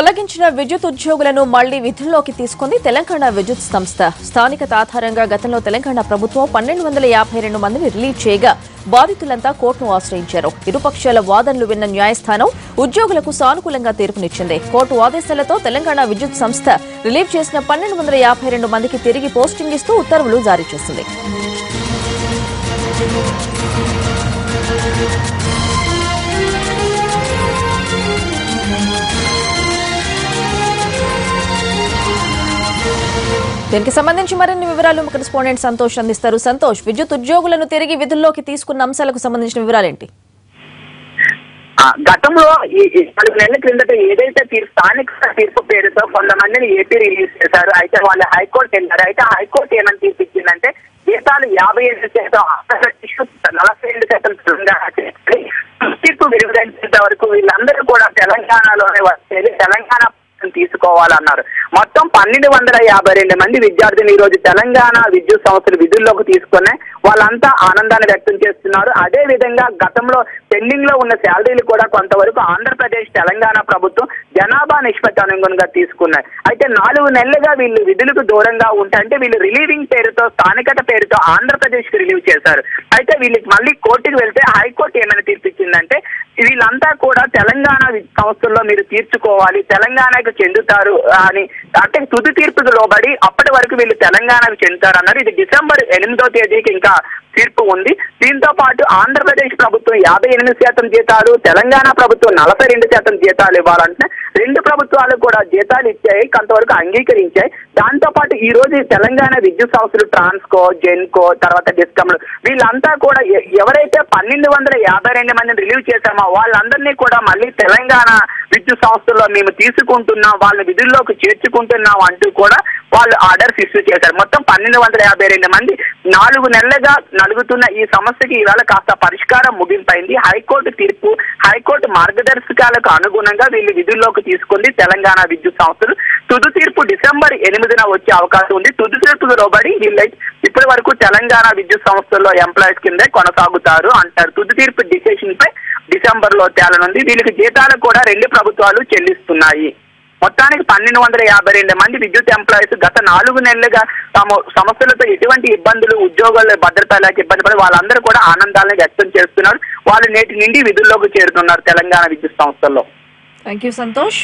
తొలగించిన విద్యుత్ ఉద్యోగులను మళ్లీ విధుల్లోకి తీసుకుంది తెలంగాణ విద్యుత్ సంస్థ. స్థానికత ఆధారంగా గతంలో తెలంగాణ ప్రభుత్వం 1252 మందిని రిలీవ్ చేయగా బాధితులంతా కోర్టును ఆశ్రయించారు. ఇరుపక్షాల వాదనలు విన్న న్యాయస్థానం ఉద్యోగులకు సానుకూలంగా తీర్పునిచ్చింది. కోర్టు ఆదేశాలతో తెలంగాణ విద్యుత్ సంస్థ రిలీవ్ చేసిన 1252 మందికి తిరిగి పోస్టింగ్ ఇస్తూ ఉత్తర్వులు జారీ చేసింది. దీనికి సంబంధించి మరిన్ని వివరాలు కరెస్పాండెంట్ సంతోష్ అందిస్తారు. సంతోష్, విద్యుత్ ఉద్యోగులను తిరిగి విధుల్లోకి తీసుకున్న అంశాలకు సంబంధించిన వివరాలేంటి? గతంలో ఈ 4 నెలల క్రిందట ఏదైతే స్థానిక తీర్పు పేరుతో కొంతమందిని ఏపీ రిలీజ్ చేశారు. అయితే వాళ్ళు హైకోర్టు వెళ్ళారు. అయితే హైకోర్టు ఏమని తీర్పు ఇచ్చిందంటే జీతాలు 55%, 42% తెలంగాణ తీర్పు విడుదల వరకు వీళ్ళందరూ కూడా తెలంగాణలోనే వచ్చేది, తెలంగాణ తీసుకోవాలన్నారు. మొత్తం 1252 మంది విద్యార్థులు ఈ రోజు తెలంగాణ విద్యుత్ సంస్థలు విధుల్లోకి తీసుకునే వాళ్ళంతా ఆనందాన్ని వ్యక్తం చేస్తున్నారు. అదే విధంగా గతంలో పెండింగ్ లో ఉన్న శాలరీలు కూడా కొంతవరకు ఆంధ్రప్రదేశ్ తెలంగాణ ప్రభుత్వం జనాభా నిష్పత్తి అనుగుణంగా తీసుకున్నాయి. అయితే 4 నెలలుగా వీళ్ళు విధులకు దూరంగా ఉంటే వీళ్ళు రిలీవింగ్ పేరుతో స్థానికత పేరుతో ఆంధ్రప్రదేశ్ కి రిలీవ్ చేశారు. అయితే వీళ్ళకి మళ్ళీ కోర్టుకు వెళ్తే హైకోర్టు ఏమైనా తీర్పిచ్చిందంటే వీళ్ళంతా కూడా తెలంగాణ సంస్థల్లో మీరు తీర్చుకోవాలి, తెలంగాణకు చెందుతారు అని, అంటే తుది తీర్పుకు లోబడి అప్పటి వరకు వీళ్ళు తెలంగాణకు చెందుతారు అన్నారు. ఇది డిసెంబర్ 8వ తేదీకి ఇంకా తీర్పు ఉంది. దీంతో పాటు ఆంధ్రప్రదేశ్ ప్రభుత్వం 58% జీతాలు, తెలంగాణ ప్రభుత్వం 42% జీతాలు ఇవ్వాలంటే 2 ప్రభుత్వాలు కూడా జీతాలు ఇచ్చాయి, కొంతవరకు అంగీకరించాయి. దాంతో పాటు ఈ రోజు తెలంగాణ విద్యుత్ సంస్థలు ట్రాన్స్కో, జెన్కో, తర్వాత డిస్కమ్లు వీళ్ళంతా కూడా ఎవరైతే 1252 మందిని రిలీవ్ చేశామో వాళ్ళందరినీ కూడా మళ్ళీ తెలంగాణ విద్యుత్ సంస్థల్లో మేము తీసుకుంటున్నాం, వాళ్ళని విధుల్లోకి చేర్చుకుంటున్నాం అంటూ కూడా వాళ్ళు ఆర్డర్స్ ఇష్యూ చేశారు. మొత్తం 1252 మంది 4 నెలలుగా నలుగుతున్న ఈ సమస్యకి ఈవేళ కాస్త పరిష్కారం ముగింపైంది. హైకోర్టు తీర్పు, హైకోర్టు మార్గదర్శకాలకు అనుగుణంగా వీళ్ళు విధుల్లోకి తీసుకుంది తెలంగాణ విద్యుత్ సంస్థలు. తుది తీర్పు డిసెంబర్ 8న వచ్చే అవకాశం ఉంది. తుది తీర్పుకు లోబడి వీళ్ళై ఇప్పటి వరకు తెలంగాణ విద్యుత్ సంస్థల్లో ఎంప్లాయీస్ కిందే కొనసాగుతారు అంటారు. తుది తీర్పు డిసిషన్ పై డిసెంబర్ లో తేలనుంది. వీళ్ళకి జీతాలు కూడా 2 ప్రభుత్వాలు చెల్లిస్తున్నాయి. మొత్తానికి 1252 మంది విద్యుత్ ఎంప్లాయీస్ గత 4 నెలలుగా తమ సమస్యలతో ఎటువంటి ఇబ్బందులు, ఉద్యోగాల భద్రత లేక ఇబ్బంది పడి వాళ్ళందరూ కూడా ఆనందాలను వ్యక్తం చేస్తున్నారు. వాళ్ళు నేటి నుండి విధుల్లోకి చేరుతున్నారు తెలంగాణ విద్యుత్ సంస్థల్లో. Thank you Santosh.